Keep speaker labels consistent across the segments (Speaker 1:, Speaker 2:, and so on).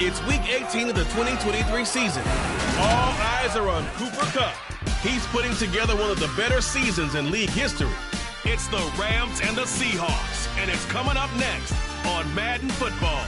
Speaker 1: It's Week 18 of the 2023 season. All eyes are on Cooper Kupp. He's putting together one of the better seasons in league history. It's the Rams and the Seahawks, and it's coming up next on Madden Football.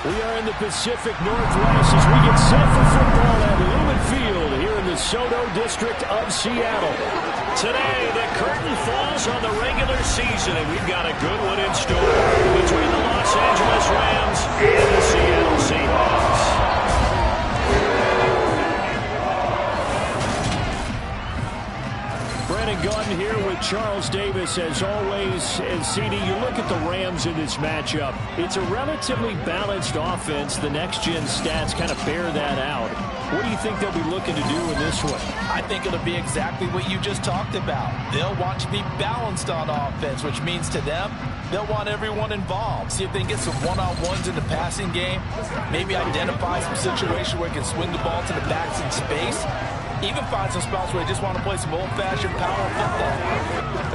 Speaker 2: We are in the Pacific Northwest as we get set for football at Lumen Field here in the Soto District of Seattle. Today, the curtain falls on the regular season, and we've got a good one in store between the Los Angeles Rams and the Seattle Seahawks. Brandon Gaudin here with Charles Davis as always. And CD, you look at the Rams in this matchup. It's a relatively balanced offense. The next-gen stats kind of bear that out. What do you think they'll be looking to do in this one?
Speaker 3: I think it'll be exactly what you just talked about. They'll want to be balanced on offense, which means to them, they'll want everyone involved. See if they can get some one-on-ones in the passing game. Maybe identify some situation where they can swing the ball to the backs in space. Even find some spots where they just want to play some old-fashioned power football.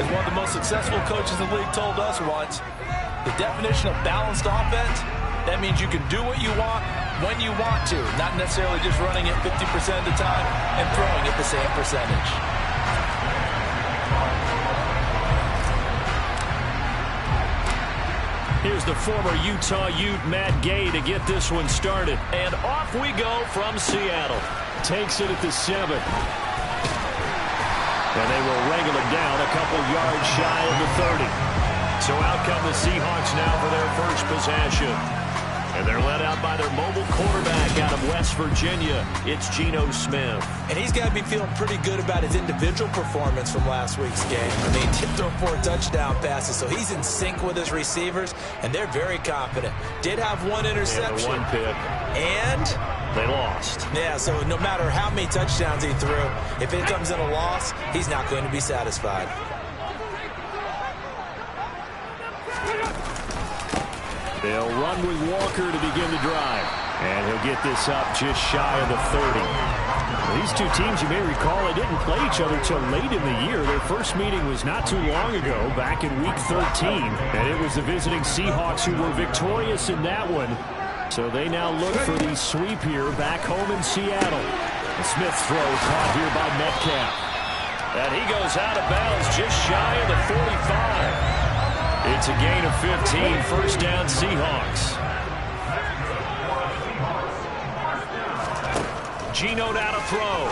Speaker 3: As one of the most successful coaches in the league told us once, the definition of balanced offense, that means you can do what you want when you want to, not necessarily just running it 50% of the time and throwing it the same percentage.
Speaker 2: Here's the former Utah Ute Matt Gay to get this one started. And off we go from Seattle. Takes it at the 7. And they will wrangle him down a couple yards shy of the 30. So out come the Seahawks now for their first possession. And they're led out by their mobile quarterback out of West Virginia. It's Geno Smith.
Speaker 3: And he's got to be feeling pretty good about his individual performance from last week's game. I mean, he threw 4 touchdown passes, so he's in sync with his receivers, and they're very confident. Did have 1 interception.
Speaker 2: Yeah, 1 pick.
Speaker 3: And
Speaker 2: they lost.
Speaker 3: Yeah, so no matter how many touchdowns he threw, if it comes in a loss, he's not going to be satisfied.
Speaker 2: They'll run with Walker to begin the drive. And he'll get this up just shy of the 30. These two teams, you may recall, they didn't play each other till late in the year. Their first meeting was not too long ago, back in Week 13. And it was the visiting Seahawks who were victorious in that one. So they now look for the sweep here back home in Seattle. And Smith's throw caught here by Metcalf. And he goes out of bounds just shy of the 45. It's a gain of 15, first down Seahawks. Geno now to throw.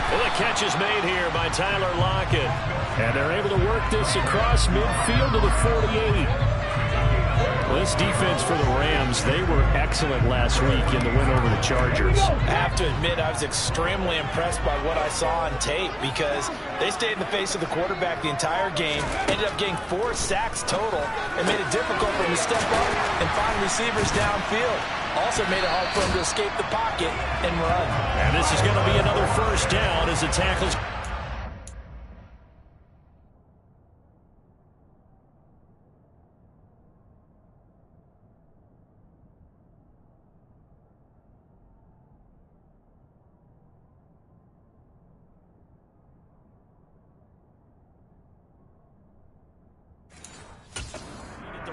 Speaker 2: Well, the catch is made here by Tyler Lockett. And they're able to work this across midfield to the 48. Well, this defense for the Rams, they were excellent last week in the win over the Chargers.
Speaker 3: I have to admit, I was extremely impressed by what I saw on tape because they stayed in the face of the quarterback the entire game, ended up getting 4 sacks total, and made it difficult for him to step up and find receivers downfield. Also made it hard for him to escape the pocket and run.
Speaker 2: And this is going to be another first down as the tackles.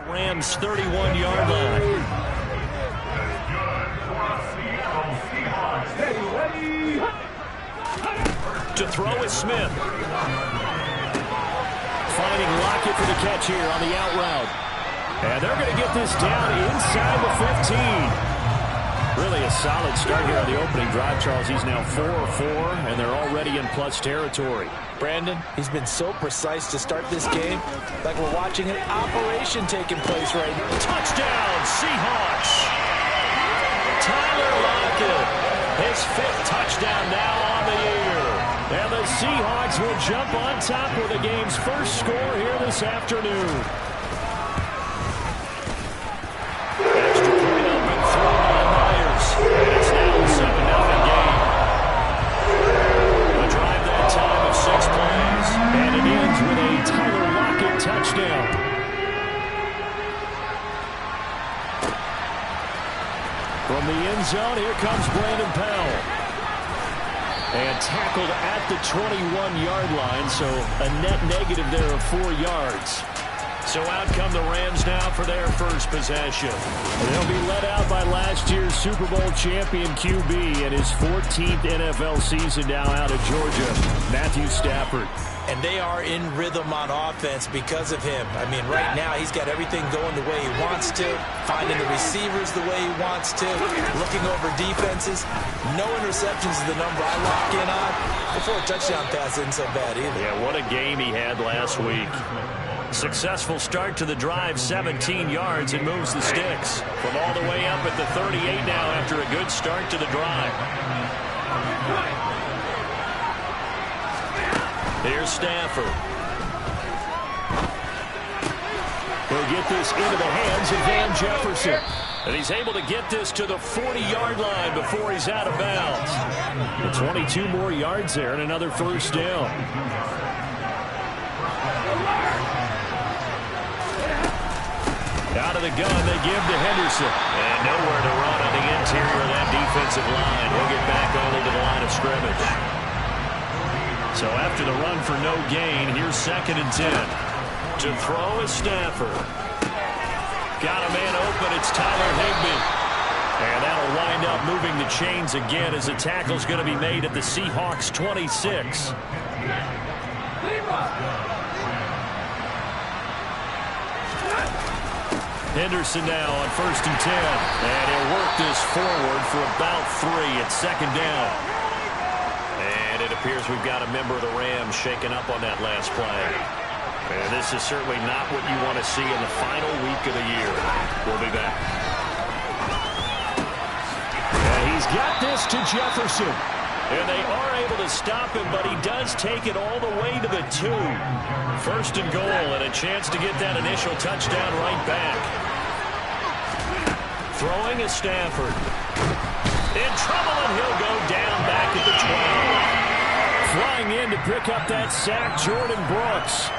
Speaker 2: Rams 31-yard line. To throw is Smith. Finding Lockett for the catch here on the out route. And they're going to get this down inside the 15. Really a solid start here on the opening drive, Charles. He's now 4-4, and they're already in plus territory.
Speaker 3: Brandon, he's been so precise to start this game, like we're watching an operation taking place right now.
Speaker 2: Touchdown, Seahawks! Tyler Lockett, his 5th touchdown now on the year. And the Seahawks will jump on top with the game's first score here this afternoon. Extra point up and thrown by Myers. And it's now a 7-0 game. A drive that time of 6 plays. And it ends with a Tyler Lockett touchdown. From the end zone, here comes Brandon Powell. And tackled at the 21-yard line, so a net negative there of 4 yards. So out come the Rams now for their first possession. They'll be led out by last year's Super Bowl champion QB in his 14th NFL season now out of Georgia, Matthew Stafford.
Speaker 3: And they are in rhythm on offense because of him. I mean, right now he's got everything going the way he wants to, finding the receivers the way he wants to, looking over defenses. No interceptions is the number I lock in on. Before a touchdown pass isn't so bad either.
Speaker 2: Yeah, what a game he had last week. Successful start to the drive, 17 yards, and moves the sticks. From all the way up at the 38 now after a good start to the drive. Here's Stafford. He'll get this into the hands of Van Jefferson. And he's able to get this to the 40-yard line before he's out of bounds. 22 more yards there and another first down. Out of the gun, they give to Henderson. And nowhere to run on the interior of that defensive line. He'll get back only to the line of scrimmage. So after the run for no gain, here's 2nd and 10. To throw is Stafford. Got a man open. It's Tyler Higbee. And that'll wind up moving the chains again as the tackle's going to be made at the Seahawks 26. Henderson now on 1st and 10. And he'll work this forward for about 3 at 2nd down. And it appears we've got a member of the Rams shaken up on that last play. And this is certainly not what you want to see in the final week of the year. We'll be back. And he's got this to Jefferson. And they are able to stop him, but he does take it all the way to the 2. 1st and goal, and a chance to get that initial touchdown right back. Throwing is Stafford. In trouble, and he'll go down back at the 12. Flying in to pick up that sack, Jordan Brooks.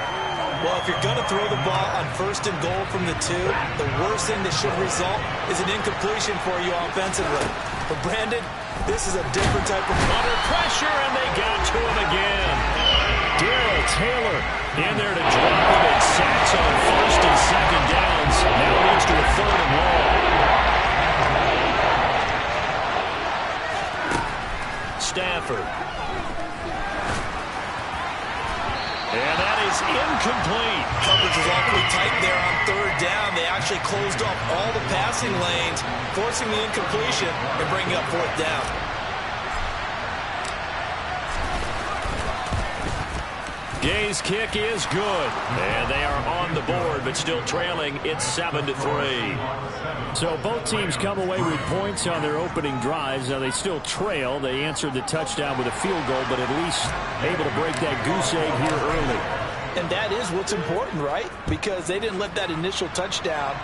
Speaker 3: Well, if you're going to throw the ball on 1st and goal from the 2, the worst thing that should result is an incompletion for you offensively. But Brandon, this is a different type of
Speaker 2: under pressure, and they got to him again. Darrell Taylor in there to drop him, and sacks on 1st and 2nd downs. Now leads to a 3rd and long. Stafford. And that is incomplete.
Speaker 3: Coverage was awfully tight there on 3rd down. They actually closed off all the passing lanes, forcing the incompletion and bringing up 4th down.
Speaker 2: Gay's kick is good. And they are on the board, but still trailing. It's 7-3. So both teams come away with points on their opening drives. Now they still trail. They answered the touchdown with a field goal, but at least able to break that goose egg here early.
Speaker 3: And that is what's important, right? Because they didn't let that initial touchdown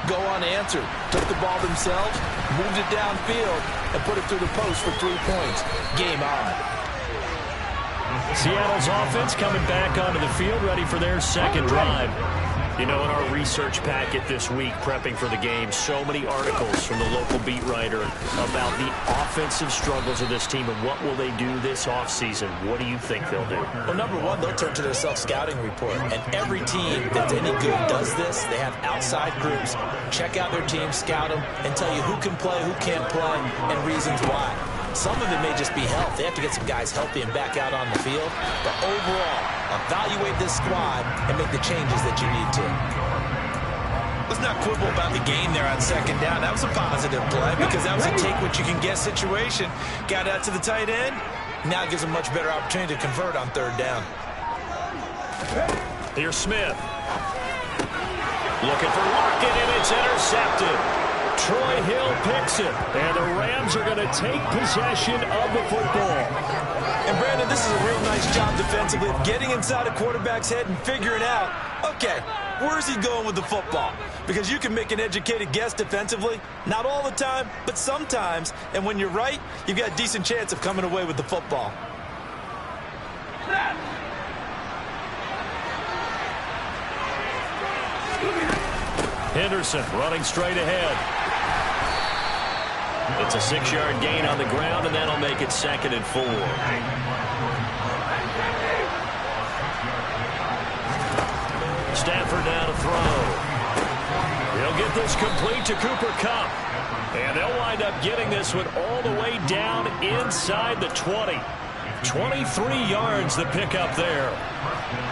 Speaker 3: go unanswered. Took the ball themselves, moved it downfield, and put it through the post for 3 points. Game on.
Speaker 2: Seattle's offense coming back onto the field, ready for their 2nd drive. You know, in our research packet this week, prepping for the game, so many articles from the local beat writer about the offensive struggles of this team and what will they do this offseason. What do you think they'll do?
Speaker 3: Well, number one, they'll turn to their self-scouting report. And every team that's any good does this. They have outside groups. Check out their team, scout them, and tell you who can play, who can't play, and reasons why. Some of it may just be health. They have to get some guys healthy and back out on the field. But overall, evaluate this squad and make the changes that you need to. Let's not quibble about the gain there on 2nd down. That was a positive play because that was a take-what-you-can-get situation. Got out to the tight end. Now it gives them much better opportunity to convert on 3rd down.
Speaker 2: Here's Smith. Looking for Lockett, and it's intercepted. Troy Hill picks it, and the Rams are going to take possession of the football.
Speaker 3: And, Brandon, this is a real nice job defensively of getting inside a quarterback's head and figuring out, okay, where's he going with the football? Because you can make an educated guess defensively, not all the time, but sometimes. And when you're right, you've got a decent chance of coming away with the football.
Speaker 2: Henderson running straight ahead. It's a 6-yard gain on the ground, and that'll make it 2nd and 4. Stafford now to throw. He'll get this complete to Cooper Kupp. And they'll wind up getting this one all the way down inside the 20. 23 yards the pickup there.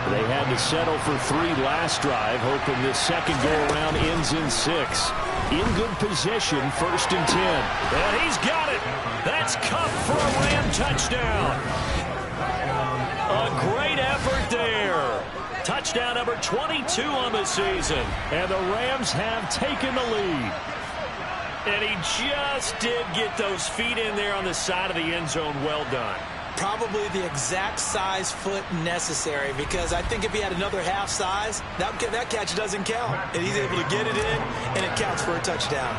Speaker 2: They had to settle for 3 last drive, hoping this second go-around ends in 6. In good position, 1st and 10. And he's got it. That's Kupp for a Ram touchdown. A great effort there. Touchdown number 22 on the season. And the Rams have taken the lead. And he just did get those feet in there on the side of the end zone. Well done.
Speaker 3: Probably the exact size foot necessary, because I think if he had another half size, that catch doesn't count. And he's able to get it in, and it counts for a touchdown.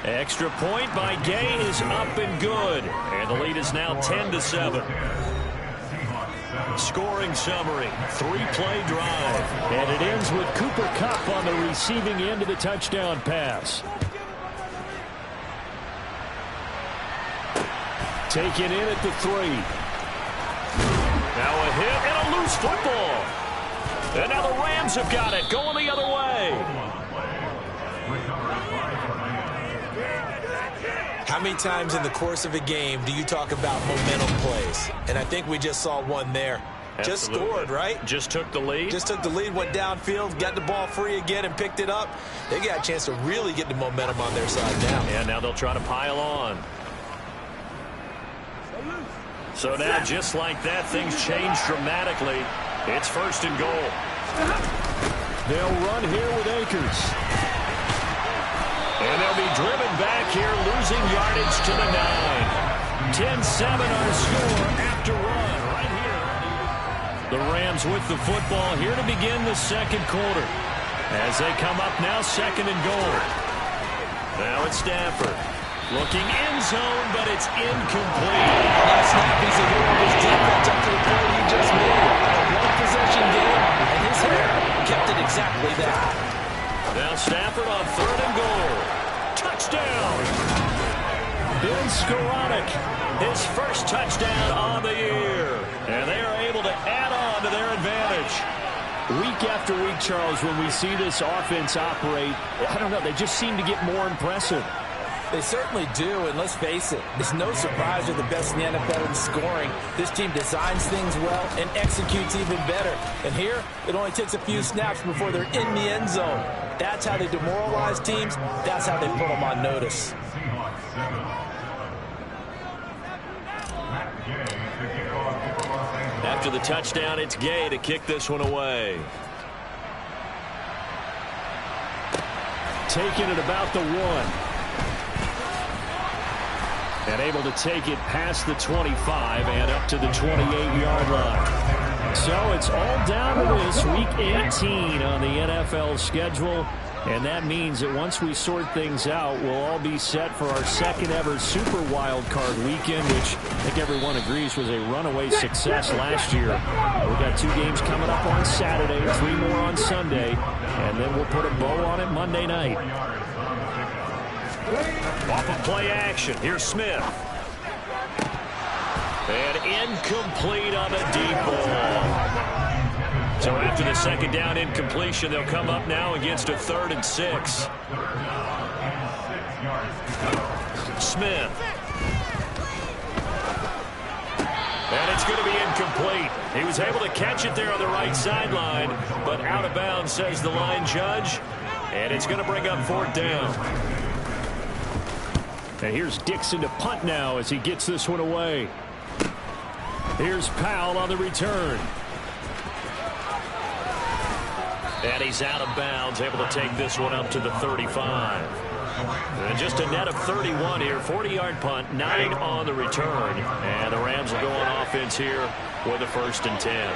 Speaker 2: Extra point by Gay is up and good. And the lead is now 10-7. Scoring summary, 3-play drive. And it ends with Cooper Kupp on the receiving end of the touchdown pass. Taken in at the 3. Now a hit and a loose football. And now the Rams have got it, going the other way.
Speaker 3: How many times in the course of a game do you talk about momentum plays? And I think we just saw one there.
Speaker 2: Absolutely.
Speaker 3: Just scored, right?
Speaker 2: Just took the lead.
Speaker 3: Just took the lead, went downfield, got the ball free again, and picked it up. They got a chance to really get the momentum on their side now.
Speaker 2: And now they'll try to pile on. So now, just like that, things change dramatically. It's 1st and goal. They'll run here with Akers. And they'll be driven back here, losing yardage to the 9. 10-7 our score after run right here. The Rams with the football here to begin the second quarter. As they come up now, 2nd and goal. Now it's Stafford. Looking end zone, but it's incomplete.
Speaker 3: That snap, he's aware of his defense up to the play he just made. A one-possession game, and his hair kept it exactly that.
Speaker 2: Now Stafford on 3rd and goal. Touchdown! Ben Skoranek, his first touchdown on the year. And they are able to add on to their advantage. Week after week, Charles, when we see this offense operate, I don't know, they just seem to get more impressive.
Speaker 3: They certainly do, and let's face it, it's no surprise they're the best in the NFL in scoring. This team designs things well and executes even better. And here, it only takes a few snaps before they're in the end zone. That's how they demoralize teams. That's how they put them on notice.
Speaker 2: After the touchdown, it's Gay to kick this one away. Taking it about the 1. And able to take it past the 25 and up to the 28-yard line. So it's all down to this Week 18 on the NFL schedule. And that means that once we sort things out, we'll all be set for our second ever Super Wild Card weekend, which I think everyone agrees was a runaway success last year. We've got 2 games coming up on Saturday, 3 more on Sunday, and then we'll put a bow on it Monday night. Off of play action, here's Smith. And incomplete on a deep ball. So after the second down incompletion, they'll come up now against a 3rd and 6. Smith. And it's going to be incomplete. He was able to catch it there on the right sideline, but out of bounds, says the line judge. And it's going to bring up 4th down. And here's Dixon to punt now as he gets this one away. Here's Powell on the return. And he's out of bounds, able to take this one up to the 35. And just a net of 31 here, 40-yard punt, 9 on the return. And the Rams will go on offense here with a 1st and 10.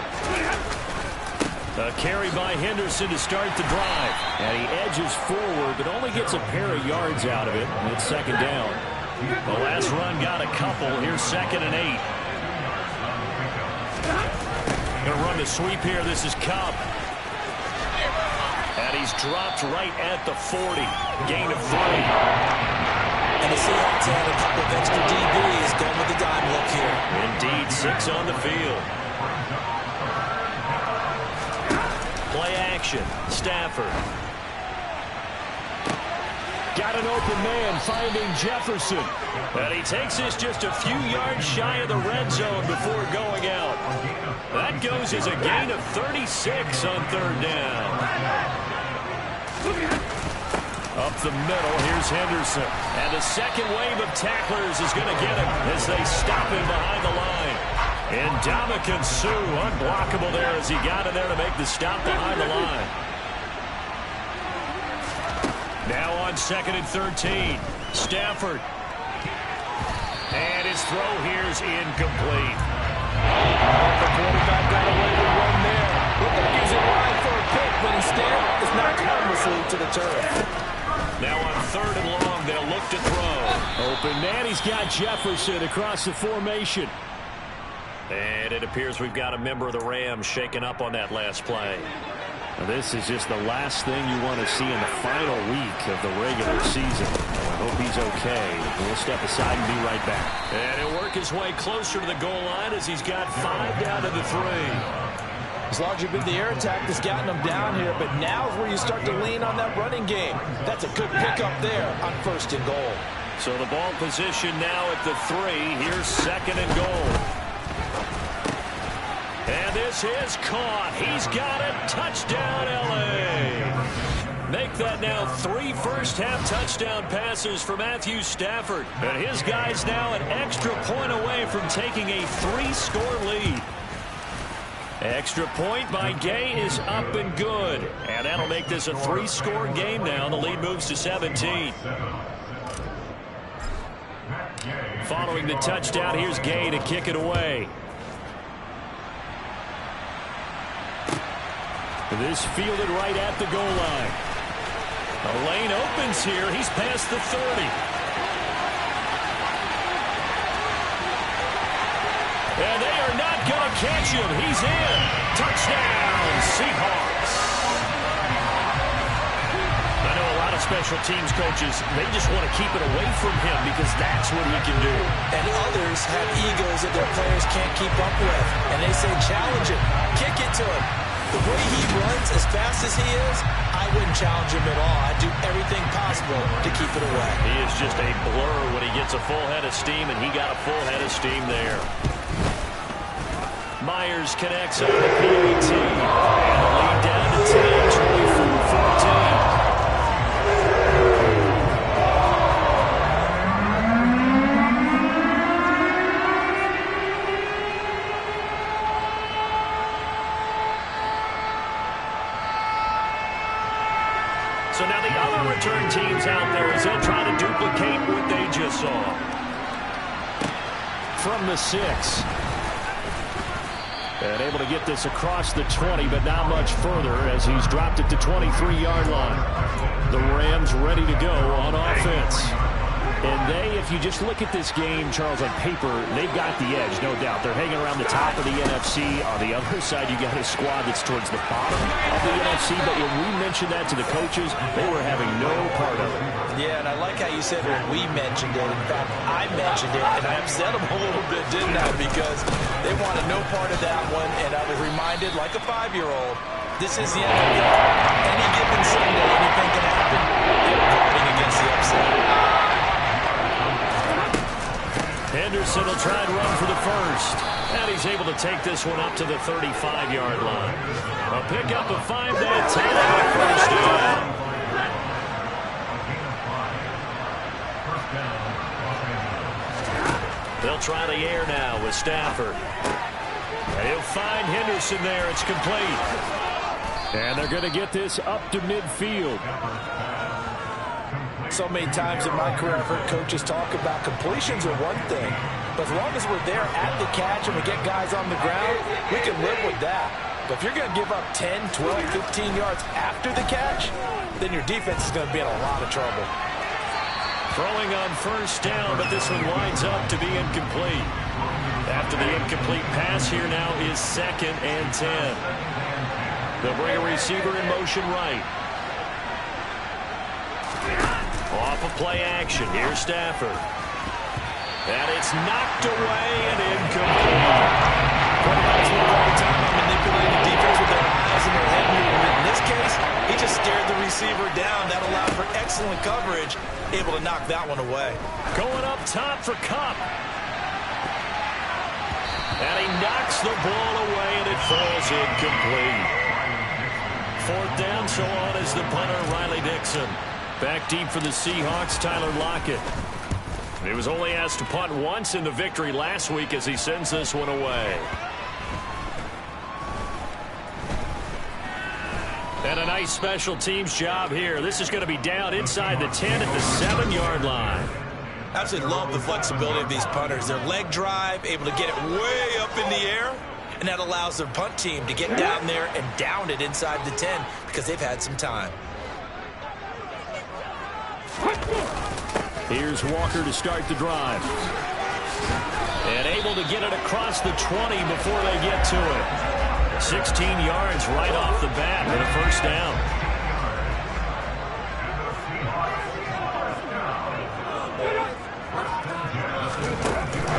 Speaker 2: A carry by Henderson to start the drive. And he edges forward, but only gets a pair of yards out of it. And it's 2nd down. The last run got a couple. Here's 2nd and 8. Going to run the sweep here. This is Kupp. And he's dropped right at the 40. Gain of 3.
Speaker 3: And the Seahawks had a couple of extra DBs going with the dime look here.
Speaker 2: Indeed, 6 on the field. Play action. Stafford. Got an open man finding Jefferson. And he takes this just a few yards shy of the red zone before going out. That goes as a gain of 36 on 3rd down. Up the middle, here's Henderson. And the second wave of tacklers is going to get him as they stop him behind the line. And Ndamukong Suh unblockable there as he got in there to make the stop behind the line. Now on 2nd and 13. Stafford. And his throw here's incomplete.
Speaker 3: The quarterback got away with one there. Looked like he was in line for a pick, but instead it's knocked harmlessly to the turf.
Speaker 2: Now on 3rd and long, they'll look to throw. Open man, he's got Jefferson across the formation. And it appears we've got a member of the Rams shaken up on that last play. Now, this is just the last thing you want to see in the final week of the regular season. I hope he's okay. We'll step aside and be right back. And he'll work his way closer to the goal line as he's got 5 down to the 3.
Speaker 3: It's largely been the air attack that's gotten them down here, but now is where you start to lean on that running game. That's a good pickup there on 1st and goal.
Speaker 2: So the ball position now at the 3. Here's 2nd and goal. And this is caught. He's got it. Touchdown, L.A. Make that now 3 first-half touchdown passes for Matthew Stafford. And his guys now an extra point away from taking a 3-score lead. Extra point by Gay is up and good. And that'll make this a 3-score game now. The lead moves to 17. Following the touchdown, here's Gay to kick it away. This fielded right at the goal line. A lane opens here. He's past the 30. And they are not going to catch him. He's in. Touchdown, Seahawks. I know a lot of special teams coaches, they just want to keep it away from him because that's what he can do.
Speaker 3: And others have egos that their players can't keep up with. And they say challenge him, kick it to him. The way he runs as fast as he is, I wouldn't challenge him at all. I'd do everything possible to keep it away.
Speaker 2: He is just a blur when he gets a full head of steam, and he got a full head of steam there. Myers connects on the PAT. And the lead down to 10, 24-14. So now the other return teams out there as they'll try to duplicate what they just saw. From the 6. And able to get this across the 20, but not much further as he's dropped it to 23-yard line. The Rams ready to go on offense. And they, if you just look at this game, Charles, on paper, they've got the edge, no doubt. They're hanging around the top of the NFC. On the other side, you got a squad that's towards the bottom of the NFC. But when we mentioned that to the coaches, they were having no part of it.
Speaker 3: Yeah, and I like how you said when we mentioned it. In fact, I mentioned it, and I upset them a little bit, didn't I? Because they wanted no part of that one, and I was reminded, like a 5-year-old, this is the end of the game. Any given Sunday, anything can happen. They're guarding against the upset.
Speaker 2: Henderson will try and run for the first. And he's able to take this one up to the 35-yard line. A pickup of 5 to 10 on the first down. They'll try the air now with Stafford. And he'll find Henderson there. It's complete. And they're going to get this up to midfield.
Speaker 3: So many times in my career, I've heard coaches talk about completions are one thing. But as long as we're there at the catch and we get guys on the ground, we can live with that. But if you're going to give up 10, 12, 15 yards after the catch, then your defense is going to be in a lot of trouble.
Speaker 2: Throwing on first down, but this one winds up to be incomplete. After the incomplete pass, here now is 2nd and 10. They'll bring a receiver in motion right. Off of play action. Here's Stafford. And it's knocked away and incomplete.
Speaker 3: Quarterbacks spend a lot of time on manipulating the defense with their eyes and their head movement. In this case, he just stared the receiver down. That allowed for excellent coverage, able to knock that one away.
Speaker 2: Going up top for Kupp. And he knocks the ball away, and it falls incomplete. Fourth down, so on is the punter, Riley Dixon. Back deep for the Seahawks, Tyler Lockett. He was only asked to punt once in the victory last week as he sends this one away. And a nice special teams job here. This is going to be down inside the 10 at the 7-yard line.
Speaker 3: Absolutely love the flexibility of these punters. Their leg drive, able to get it way up in the air, and that allows their punt team to get down there and down it inside the 10 because they've had some time.
Speaker 2: Here's Walker to start the drive. And able to get it across the 20 before they get to it. 16 yards right off the bat with a first down.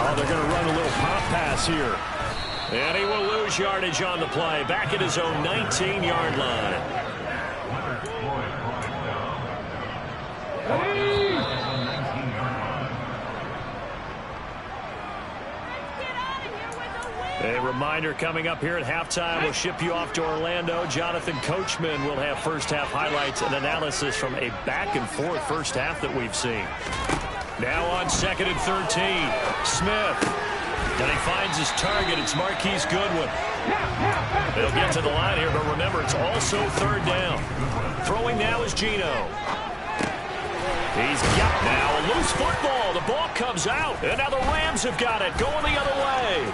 Speaker 2: Oh, they're going to run a little pop pass here. And he will lose yardage on the play. Back at his own 19-yard line. A reminder coming up here at halftime. We'll ship you off to Orlando. Jonathan Coachman will have first-half highlights and analysis from a back-and-forth first half that we've seen. Now on 2nd and 13. Smith. And he finds his target. It's Marquise Goodwin. They'll get to the line here, but remember, it's also 3rd down. Throwing now is Geno. He's got now a loose football. The ball comes out, and now the Rams have got it. Going the other way.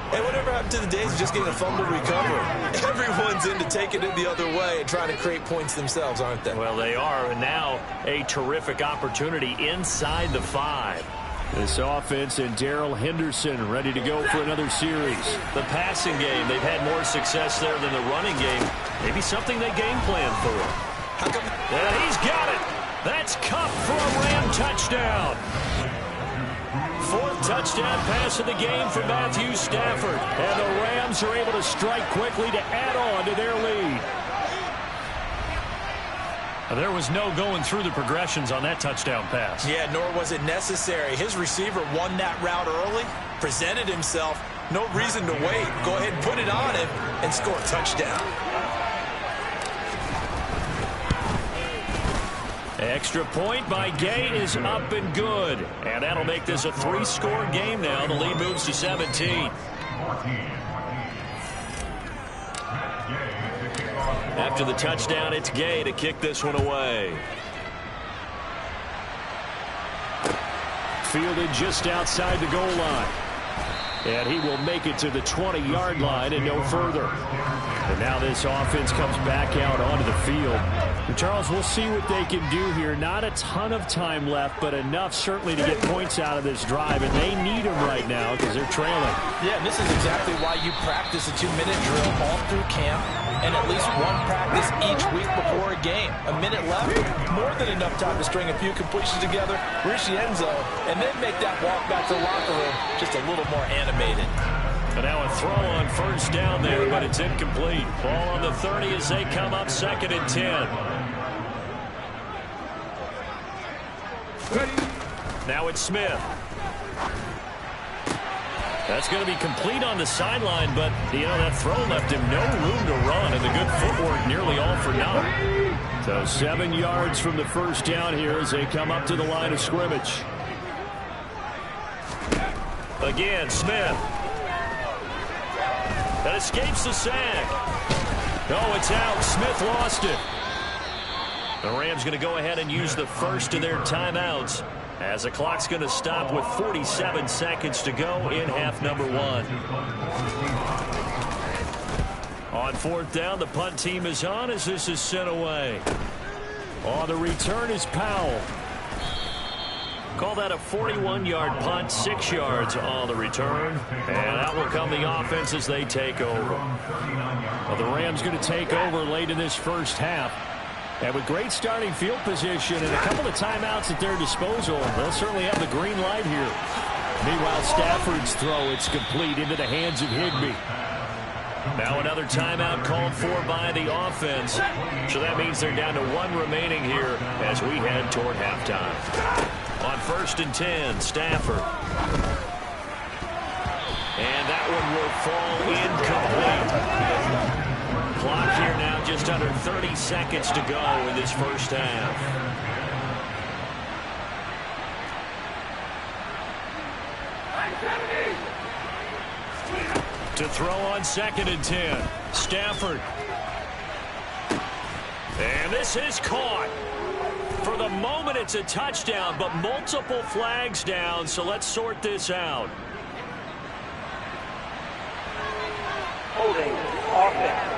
Speaker 3: Hey, whatever happened to the days of just getting a fumble recovery? Everyone's into taking it the other way and trying to create points themselves, aren't they?
Speaker 2: Well, they are, and now a terrific opportunity inside the 5. This offense and Darrell Henderson ready to go for another series. The passing game, they've had more success there than the running game. Maybe something they game plan for.
Speaker 3: How come?
Speaker 2: And he's got it. That's Kupp for a Ram touchdown. 4th touchdown pass of the game for Matthew Stafford. And the Rams are able to strike quickly to add on to their lead. There was no going through the progressions on that touchdown pass.
Speaker 3: Yeah, nor was it necessary. His receiver won that route early, presented himself. No reason to wait. Go ahead and put it on him and score a touchdown.
Speaker 2: Extra point by Gay is up and good. And that'll make this a 3-score game now. The lead moves to 17. After the touchdown, it's Gay to kick this one away. Fielded just outside the goal line. And he will make it to the 20-yard line and no further. And now this offense comes back out onto the field. And Charles, we'll see what they can do here. Not a ton of time left, but enough certainly to get points out of this drive. And they need them right now because they're trailing.
Speaker 3: Yeah, and this is exactly why you practice a 2-minute drill all through camp and at least one practice each week before a game. A minute left, more than enough time to string a few completions together, reach the end zone, and then make that walk back to the locker room just a little more animated.
Speaker 2: And now a throw on 1st down there, but it's incomplete. Ball on the 30 as they come up 2nd and 10. Now it's Smith. That's going to be complete on the sideline, but, you know, that throw left him no room to run, and the good footwork nearly all for naught. So 7 yards from the first down here as they come up to the line of scrimmage. Again, Smith. That escapes the sack. No, it's out. Smith lost it. The Rams going to go ahead and use the first of their timeouts as the clock's going to stop with 47 seconds to go in half number 1. On 4th down, the punt team is on as this is sent away. On the return is Powell. Call that a 41-yard punt, 6 yards on the return. And out will come the offense as they take over. Well, the Rams going to take over late in this first half. And with great starting field position and a couple of timeouts at their disposal, they'll certainly have the green light here. Meanwhile, Stafford's throw, it's complete into the hands of Higbee. Now another timeout called for by the offense. So that means they're down to 1 remaining here as we head toward halftime. On 1st and 10, Stafford. And that one will fall incomplete. Clock here now just under 30 seconds to go in this first half. To throw on 2nd and 10. Stafford. And this is caught. For the moment, it's a touchdown, but multiple flags down, so let's sort this out.
Speaker 4: Holding offense.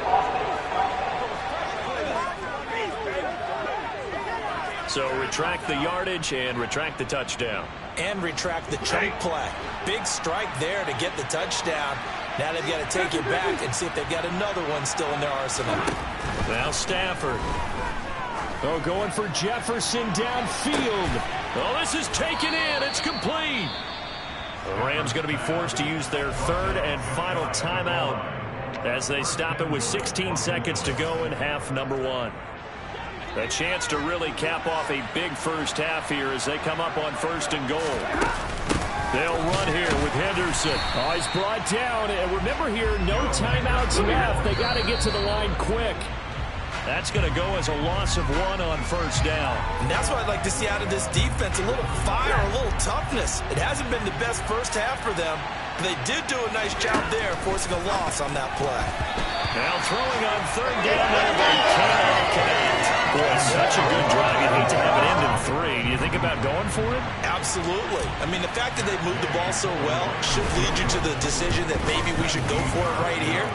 Speaker 2: So retract the yardage and retract the touchdown.
Speaker 3: And retract the chunk play. Big strike there to get the touchdown. Now they've got to take it back and see if they've got another one still in their arsenal.
Speaker 2: Now Stafford. Oh, going for Jefferson downfield. Oh, this is taken in. It's complete. The Rams going to be forced to use their 3rd and final timeout as they stop it with 16 seconds to go in half number 1. A chance to really cap off a big first half here as they come up on 1st and goal. They'll run here with Henderson. Oh, he's brought down. And remember here, no timeouts left. They got to get to the line quick. That's going to go as a loss of 1 on 1st down.
Speaker 3: And that's what I'd like to see out of this defense, a little fire, a little toughness. It hasn't been the best first half for them. They did do a nice job there, forcing a loss on that play.
Speaker 2: Now throwing on 3rd down, they cannot connect. Boy, such a good drive. You'd hate to have it end in 3. Do you think about going for it?
Speaker 3: Absolutely. I mean, the fact that they moved the ball so well should lead you to the decision that maybe we should go for it right here.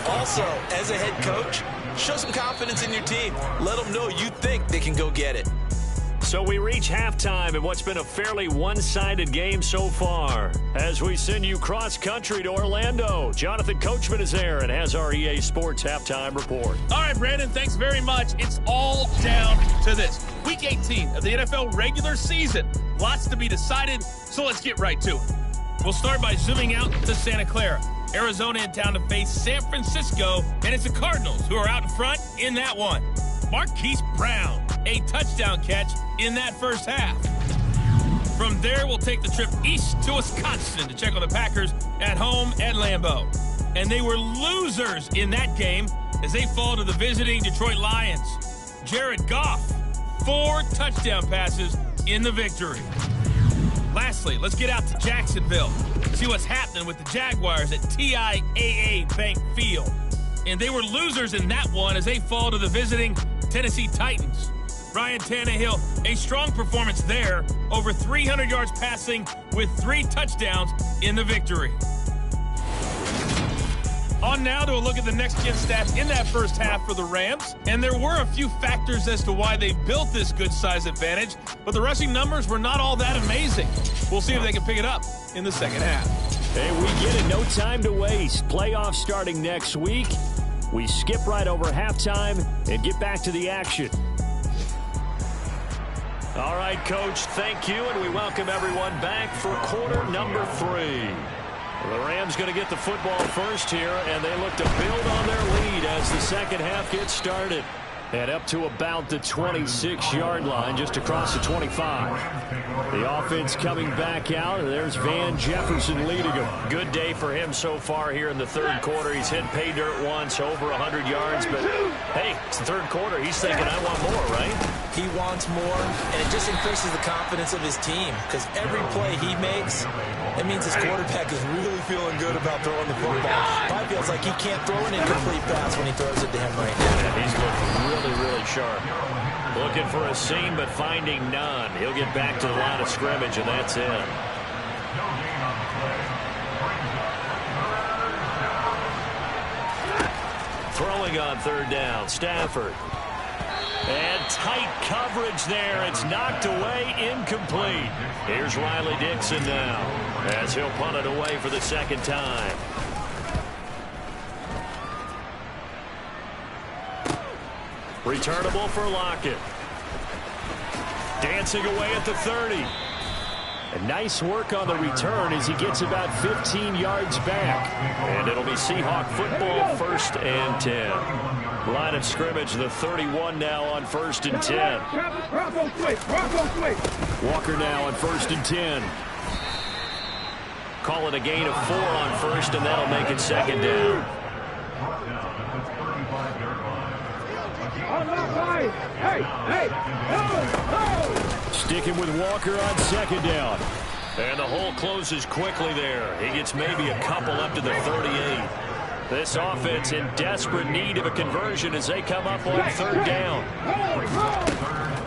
Speaker 3: Also, as a head coach, show some confidence in your team. Let them know you think they can go get it.
Speaker 2: So we reach halftime in what's been a fairly one-sided game so far. As we send you cross-country to Orlando, Jonathan Coachman is there and has our EA Sports halftime report.
Speaker 5: All right, Brandon, thanks very much. It's all down to this. Week 18 of the NFL regular season. Lots to be decided, so let's get right to it. We'll start by zooming out to Santa Clara. Arizona in town to face San Francisco, and it's the Cardinals who are out in front in that one. Marquise Brown, a touchdown catch in that first half. From there, we'll take the trip east to Wisconsin to check on the Packers at home at Lambeau. And they were losers in that game as they fall to the visiting Detroit Lions. Jared Goff, 4 touchdown passes in the victory. Lastly, let's get out to Jacksonville, see what's happening with the Jaguars at TIAA Bank Field. And they were losers in that one as they fall to the visiting Tennessee Titans. Ryan Tannehill, a strong performance there, over 300 yards passing with 3 touchdowns in the victory. On now to a look at the next-gen stats in that first half for the Rams. And there were a few factors as to why they built this good-size advantage, but the rushing numbers were not all that amazing. We'll see if they can pick it up in the second half.
Speaker 2: Hey, we get it. No time to waste. Playoffs starting next week. We skip right over halftime and get back to the action. All right, Coach, thank you, and we welcome everyone back for quarter number 3. The Rams going to get the football first here, and they look to build on their lead as the second half gets started. And up to about the 26-yard line, just across the 25. The offense coming back out, and there's Van Jefferson leading them. Good day for him so far here in the third quarter. He's hit pay dirt once, over 100 yards, but hey, it's the third quarter. He's thinking, I want more, right?
Speaker 3: He wants more, and it just increases the confidence of his team because every play he makes, it means his quarterback is really feeling good about throwing the football. Probably feels like he can't throw an incomplete pass when he throws it to him right now.
Speaker 2: Yeah, he's looking really sharp. Looking for a seam, but finding none. He'll get back to the line of scrimmage, and that's it. Throwing on third down, Stafford. And tight coverage there. It's knocked away, incomplete. Here's Riley Dixon now as he'll punt it away for the second time. Returnable for Lockett. Dancing away at the 30. And nice work on the return as he gets about 15 yards back. And it'll be Seahawk football, 1st and 10. Line of scrimmage, the 31 now on 1st and 10. Walker now on 1st and 10. Call it a gain of 4 on 1st, and that'll make it 2nd down. Sticking with Walker on 2nd down. And the hole closes quickly there. He gets maybe a couple up to the 38. This offense in desperate need of a conversion as they come up on 3rd down.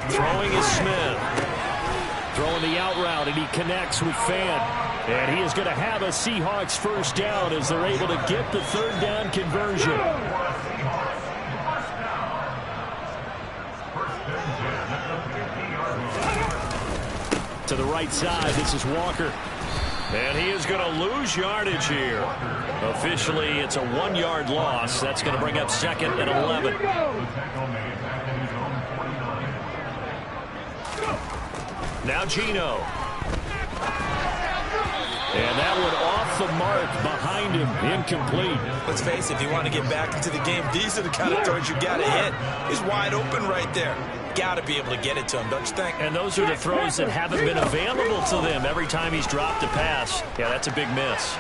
Speaker 2: Throwing is Smith. Throwing the out route, and he connects with Fant. And he is going to have a Seahawks 1st down as they're able to get the 3rd down conversion. To the right side, this is Walker. And he is going to lose yardage here. Officially, it's a 1-yard loss. That's going to bring up 2nd and 11. Now Geno. And that one off the mark behind him, incomplete.
Speaker 3: Let's face it, if you want to get back into the game, these are the kind of throws you got to hit. He's wide open right there. Got to be able to get it to him, don't you think?
Speaker 2: And those are the throws that haven't been available to them every time he's dropped a pass. Yeah, that's a big miss.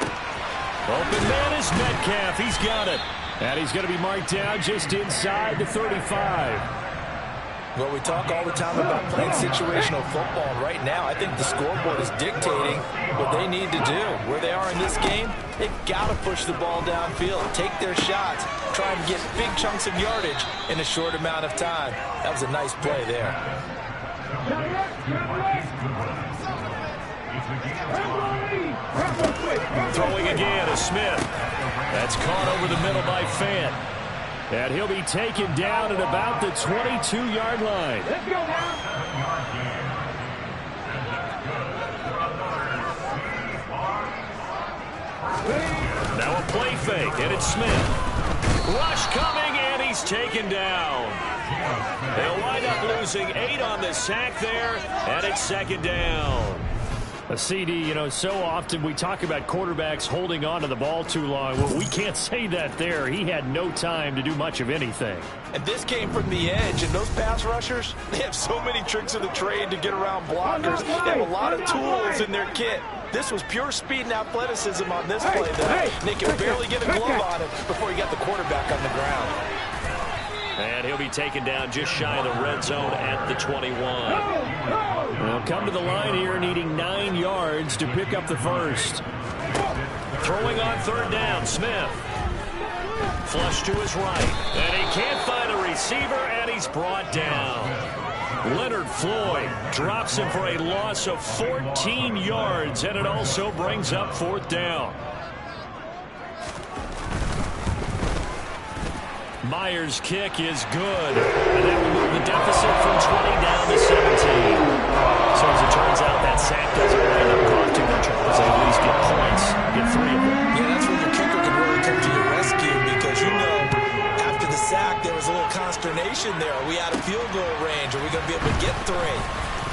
Speaker 2: Open man is Metcalf. He's got it. And he's going to be marked down just inside the 35.
Speaker 3: Well, we talk all the time about playing situational football. Right now, I think the scoreboard is dictating what they need to do. Where they are in this game, they've got to push the ball downfield, take their shots, try and get big chunks of yardage in a short amount of time. That was a nice play there.
Speaker 2: Throwing again is Smith. That's caught over the middle by Fant. And he'll be taken down at about the 22-yard line. Let's go now. Now a play fake, and it's Smith. Rush coming, and he's taken down. They'll wind up losing 8 on the sack there, and it's 2nd down. A CD, you know, so often we talk about quarterbacks holding on to the ball too long. Well, we can't say that there. He had no time to do much of anything.
Speaker 3: And this came from the edge, and those pass rushers, they have so many tricks of the trade to get around blockers. They have a lot of tools in their kit. This was pure speed and athleticism on this play, though. And they could barely get a glove on him before he got the quarterback on the ground.
Speaker 2: And he'll be taken down just shy of the red zone at the 21. They'll come to the line here needing 9 yards to pick up the first. Throwing on 3rd down, Smith. Flush to his right. And he can't find a receiver, and he's brought down. Leonard Floyd drops him for a loss of 14 yards, and it also brings up 4th down. Myers' kick is good, and that will move the deficit from 20 down to 17. So as it turns out, that sack doesn't wind up costing them because they at least get points, get 3 of them.
Speaker 3: Yeah, that's where your kicker can really come to your rescue because, you know, after the sack, there was a little consternation there. Are we out of field goal range? Are we going to be able to get 3?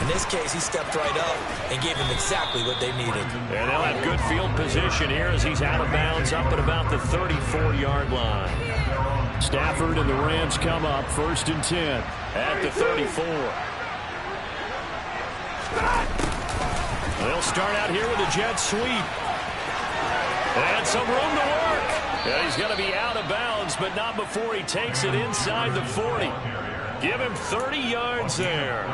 Speaker 3: In this case, he stepped right up and gave them exactly what they needed. And
Speaker 2: they'll have good field position here as he's out of bounds up at about the 34-yard line. Stafford and the Rams come up 1st and 10 at the 34. They'll start out here with a jet sweep. And some room to work. And he's going to be out of bounds, but not before he takes it inside the 40. Give him 30 yards there.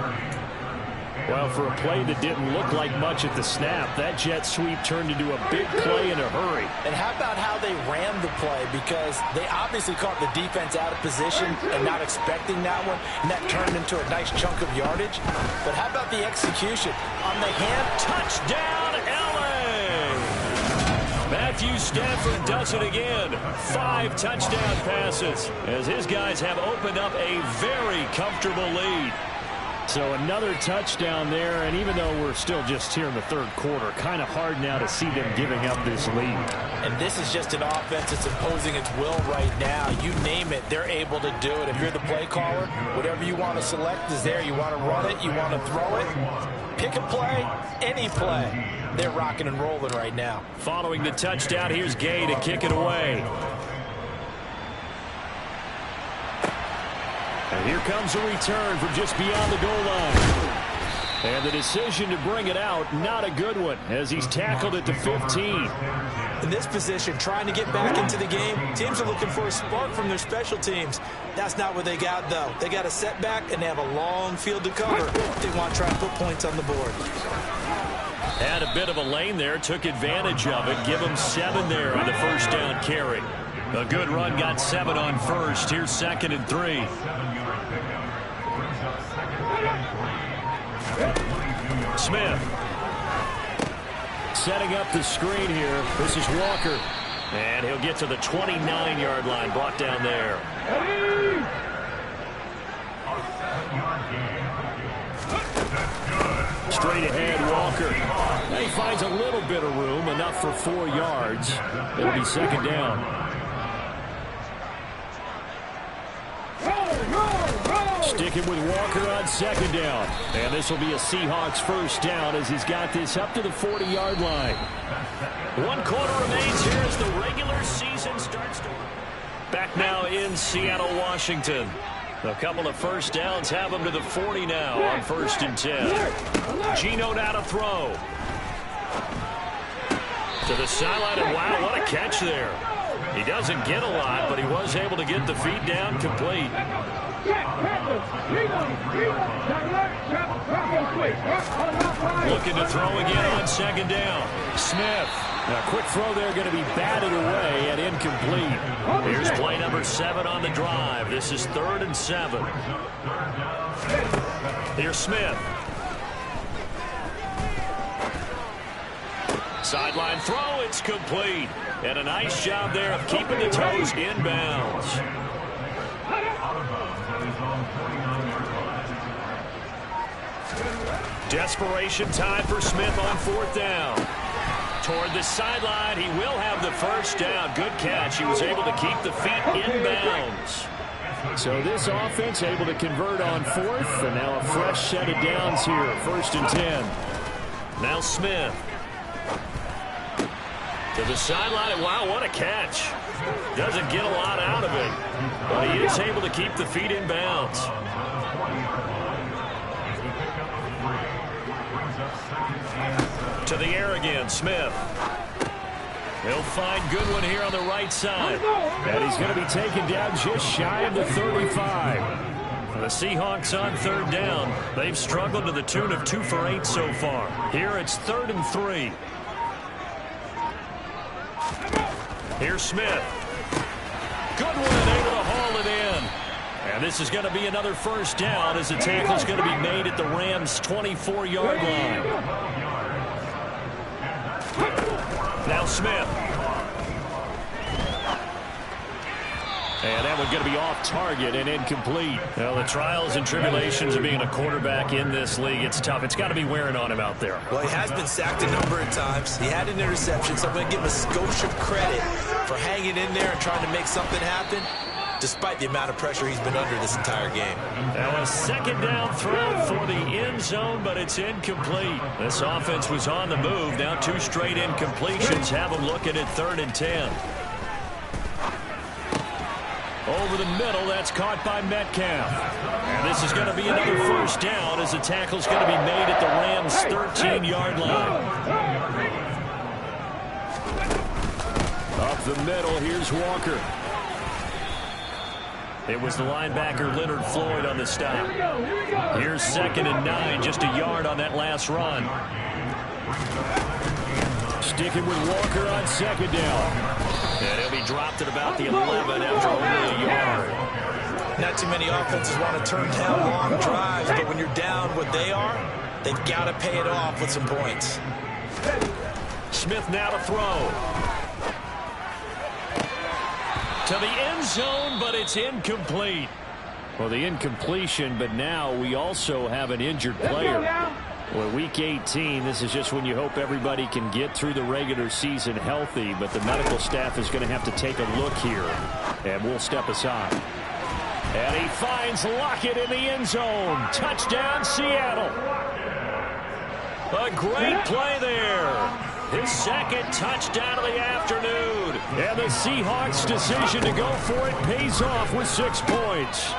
Speaker 2: Well, for a play that didn't look like much at the snap, that jet sweep turned into a big play in a hurry.
Speaker 3: And how about how they ran the play? Because they obviously caught the defense out of position and not expecting that one, and that turned into a nice chunk of yardage. But how about the execution? On the hand, touchdown, LA!
Speaker 2: Matthew Stafford does it again. 5 touchdown passes as his guys have opened up a very comfortable lead. So another touchdown there, and even though we're still just here in the third quarter, kind of hard now to see them giving up this lead.
Speaker 3: And this is just an offense that's imposing its will right now. You name it, they're able to do it. If you're the play caller, whatever you want to select is there. You want to run it, you want to throw it, pick a play, any play. They're rocking and rolling right now.
Speaker 2: Following the touchdown, here's Gay to kick it away. And here comes a return from just beyond the goal line. And the decision to bring it out, not a good one, as he's tackled at the 15.
Speaker 3: In this position, trying to get back into the game, teams are looking for a spark from their special teams. That's not what they got, though. They got a setback, and they have a long field to cover. They want to try to put points on the board.
Speaker 2: Had a bit of a lane there, took advantage of it. Give him 7 there on the first down carry. A good run, got 7 on first. Here's 2nd and 3. Smith. Setting up the screen here. This is Walker. And he'll get to the 29-yard line, brought down there. Straight ahead, Walker. He finds a little bit of room, enough for 4 yards. It'll be 2nd down. Sticking with Walker on 2nd down. And this will be a Seahawks first down as he's got this up to the 40-yard line. 1 quarter remains here as the regular season starts to... Back now in Seattle, Washington. A couple of first downs have him to the 40 now on 1st and 10. Geno now to throw. To the sideline, and wow, what a catch there. He doesn't get a lot, but he was able to get the feet down complete. Looking to throw again on 2nd down. Smith. A quick throw there, going to be batted away and incomplete. Here's play number 7 on the drive. This is 3rd and 7. Here's Smith. Sideline throw, it's complete. And a nice job there of keeping the toes inbounds. Desperation time for Smith on 4th down. Toward the sideline, he will have the first down. Good catch. He was able to keep the feet inbounds. So this offense able to convert on 4th, and now a fresh set of downs here. 1st and 10. Now Smith. To the sideline, and wow, what a catch. Doesn't get a lot out of it, but he is able to keep the feet in bounds. To the air again, Smith. He'll find Goodwin here on the right side. And he's going to be taken down just shy of the 35. The Seahawks on 3rd down. They've struggled to the tune of 2 for 8 so far. Here it's 3rd and 3. Here's Smith. Goodwin able to haul it in. And this is going to be another first down as the tackle's going to be made at the Rams' 24-yard line. Now Smith. And that one's going to be off target and incomplete. Well, the trials and tribulations of being a quarterback in this league, it's tough. It's got to be wearing on him out there.
Speaker 3: Well, he has been sacked a number of times. He had an interception, so I'm going to give him a skosh of credit for hanging in there and trying to make something happen, despite the amount of pressure he's been under this entire game.
Speaker 2: Now a 2nd down throw for the end zone, but it's incomplete. This offense was on the move. Now 2 straight incompletions have them looking at 3rd and 10. Over the middle, that's caught by Metcalf. And this is going to be another first down as the tackle's going to be made at the Rams' 13-yard line. Up the middle, here's Walker. It was the linebacker Leonard Floyd on the stop. Here's 2nd and 9, just a yard on that last run. Sticking with Walker on 2nd down. And he'll be dropped at about the 11 after only a yard.
Speaker 3: Not too many offenses want to turn down long drives, but when you're down what they are, they've got to pay it off with some points.
Speaker 2: Smith now to throw. to the end zone, but it's incomplete. Well, the incompletion, but now we also have an injured player. Well, week 18, this is just when you hope everybody can get through the regular season healthy, but the medical staff is going to have to take a look here, and we'll step aside. And he finds Lockett in the end zone. Touchdown, Seattle. A great play there. His second touchdown of the afternoon. And the Seahawks' decision to go for it pays off with 6 points.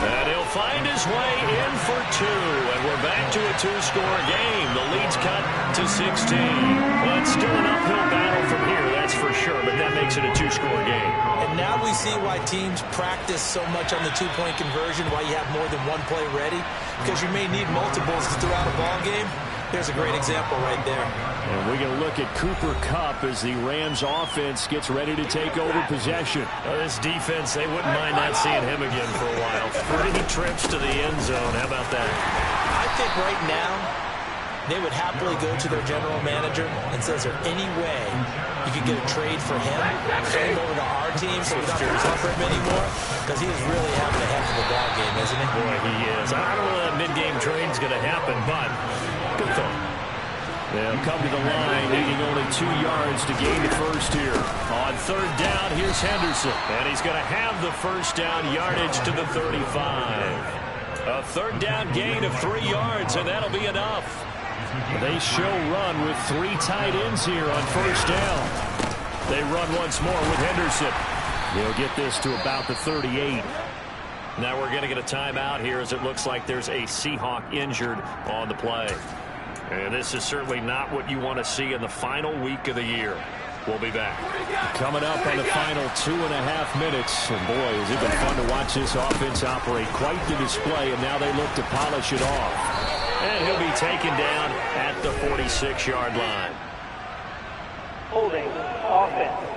Speaker 2: And he'll find his way in for 2. And we're back to a 2-score game. The lead's cut to 16. But still an uphill battle from here, that's for sure. But that makes it a 2-score game.
Speaker 3: And now we see why teams practice so much on the 2-point conversion, why you have more than one play ready. Because you may need multiples throughout a ball game. There's a great example right there.
Speaker 2: And we're going to look at Cooper Kupp as the Rams offense gets ready to take over possession.
Speaker 6: This defense, they wouldn't mind not seeing him again for a while. 3 trips to the end zone. How about that?
Speaker 3: I think right now they would happily go to their general manager and say, is there any way you could get a trade for him, send him over to our team so we don't have to cover him anymore? Because he is really having a heck of a ball game, isn't he?
Speaker 6: Boy, he is. I don't know that mid-game trade's going to happen, but good thought.
Speaker 2: They'll come to the line, needing only 2 yards to gain the first here. On 3rd down, here's Henderson.
Speaker 6: And he's going to have the first down yardage to the 35. A 3rd down gain of 3 yards, and that'll be enough.
Speaker 2: They show run with 3 tight ends here on 1st down. They run once more with Henderson. They'll get this to about the 38.
Speaker 6: Now we're going to get a timeout here as it looks like there's a Seahawk injured on the play. And this is certainly not what you want to see in the final week of the year. We'll be back.
Speaker 2: Coming up on the final 2.5 minutes. And boy, has it been fun to watch this offense operate. Quite the display, and now they look to polish it off.
Speaker 6: And he'll be taken down at the 46-yard line.
Speaker 4: Holding offense.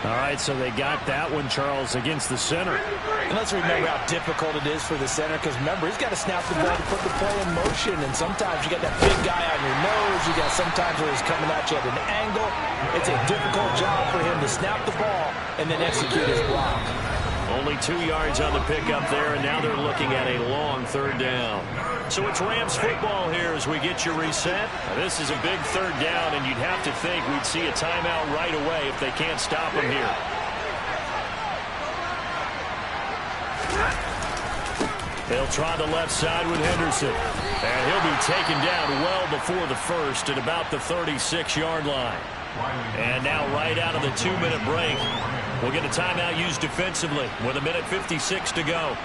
Speaker 2: All right, so they got that one, Charles, against the center.
Speaker 3: And let's remember how difficult it is for the center, because remember, he's got to snap the ball to put the play in motion, and sometimes you got that big guy on your nose. You got sometimes where he's coming at you at an angle. It's a difficult job for him to snap the ball and then execute his block.
Speaker 6: Only 2 yards on the pickup there, and now they're looking at a long 3rd down. So it's Rams football here as we get you reset. Now, this is a big 3rd down, and you'd have to think we'd see a timeout right away if they can't stop him here.
Speaker 2: They'll try the left side with Henderson. And he'll be taken down well before the first at about the 36-yard line.
Speaker 6: And now right out of the 2-minute break, we'll get a timeout used defensively with 1:56 to go.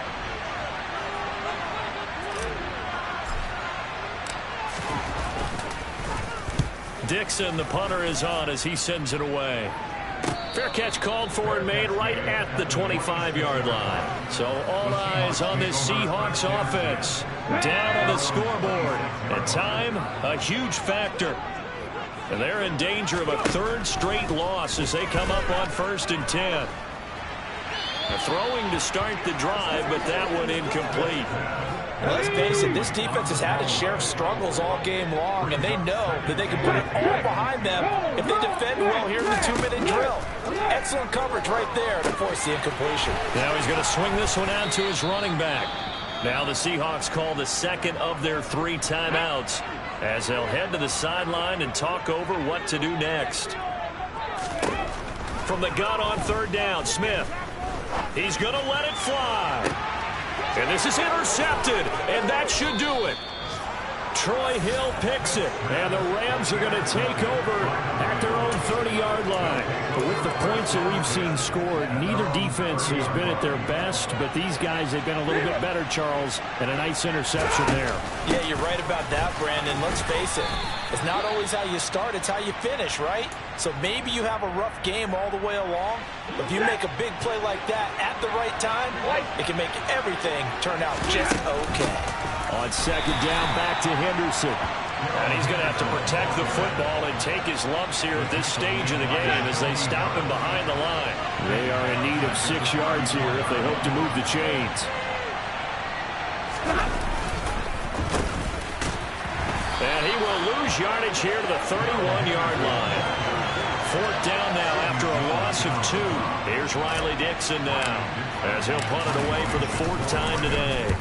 Speaker 2: Dixon, the punter, is on as he sends it away.
Speaker 6: Fair catch called for and made right at the 25-yard line.
Speaker 2: So all eyes on this Seahawks offense. Down on the scoreboard. And time, a huge factor. And they're in danger of a 3rd straight loss as they come up on 1st and 10. Throwing to start the drive, but that one incomplete.
Speaker 3: Let's face it, this defense has had its share of struggles all game long, and they know that they can put it all behind them if they defend well here in the 2-minute drill. Excellent coverage right there to force the incompletion.
Speaker 2: Now he's going to swing this one out to his running back. Now the Seahawks call the second of their 3 timeouts as they'll head to the sideline and talk over what to do next. From the gun on 3rd down, Smith. He's going to let it fly. And this is intercepted, and that should do it. Troy Hill picks it, and the Rams are going to take over at their own 30-yard line. But with the points that we've seen scored, neither defense has been at their best, but these guys have been a little bit better, Charles, and a nice interception there.
Speaker 3: Yeah, you're right about that, Brandon. Let's face it. It's not always how you start, it's how you finish, right? So maybe you have a rough game all the way along, but if you make a big play like that at the right time, it can make everything turn out just okay.
Speaker 2: On 2nd down, back to Henderson.
Speaker 6: And he's going to have to protect the football and take his lumps here at this stage of the game as they stop him behind the line.
Speaker 2: They are in need of 6 yards here if they hope to move the chains. And he will lose
Speaker 6: gains yardage here to the 31-yard line. 4th down now after a loss of 2. Here's Riley Dixon now as he'll punt it away for the 4th time today.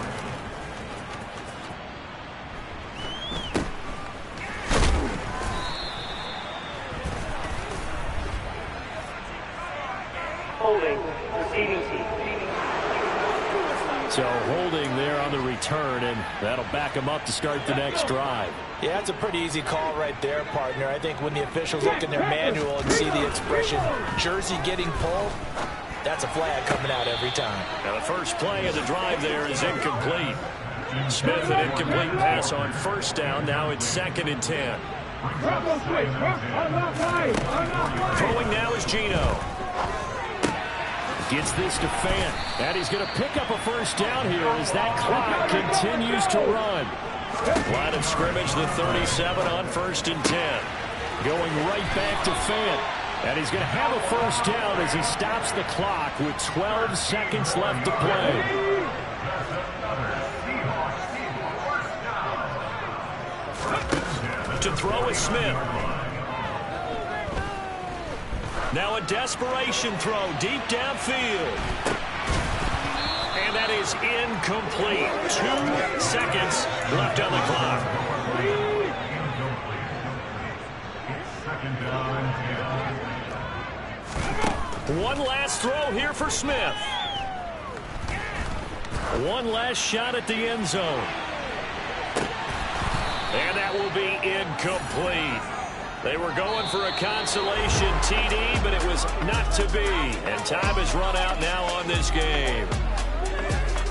Speaker 4: Holding, receiving team.
Speaker 2: So holding there on the return, and that'll back him up to start the next drive.
Speaker 3: Yeah, it's a pretty easy call right there, partner. I think when the officials look in their manual and see the expression jersey getting pulled, that's a flag coming out every time.
Speaker 6: Now the first play of the drive there is incomplete. Smith, an incomplete pass on 1st down. Now it's 2nd and 10. Throwing now is Gino.
Speaker 2: Gets this to Fant, and he's going to pick up a 1st down here as that clock continues to run.
Speaker 6: Line of scrimmage, the 37 on 1st and 10.
Speaker 2: Going right back to Fant, and he's going to have a 1st down as he stops the clock with 12 seconds left to play.
Speaker 6: To throw is Smith. Now a desperation throw deep downfield. And that is incomplete. 2 seconds left on the clock. One last throw here for Smith. One last shot at the end zone. And that will be incomplete. They were going for a consolation TD, but it was not to be. And time has run out now on this game.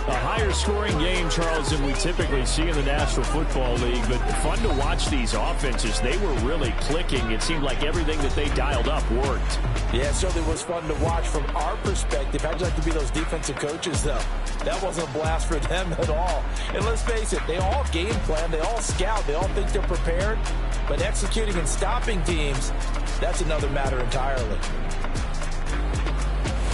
Speaker 2: A higher scoring game, Charles, than we typically see in the National Football League, but fun to watch these offenses. They were really clicking. It seemed like everything that they dialed up worked.
Speaker 3: Yeah, it certainly was fun to watch from our perspective. How'd you like to be those defensive coaches, though? That wasn't a blast for them at all. And let's face it, they all game plan, they all scout, they all think they're prepared. But executing and stopping teams, that's another matter entirely.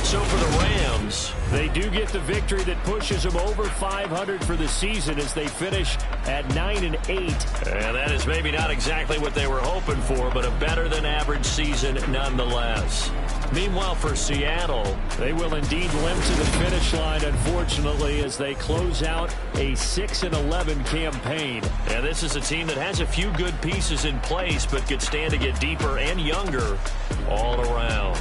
Speaker 6: So for the Rams,
Speaker 2: they do get the victory that pushes them over 500 for the season as they finish at 9-8.
Speaker 6: And that is maybe not exactly what they were hoping for, but a better than average season nonetheless. Meanwhile, for Seattle,
Speaker 2: they will indeed limp to the finish line, unfortunately, as they close out a 6-11 campaign.
Speaker 6: And this is a team that has a few good pieces in place, but could stand to get deeper and younger all around.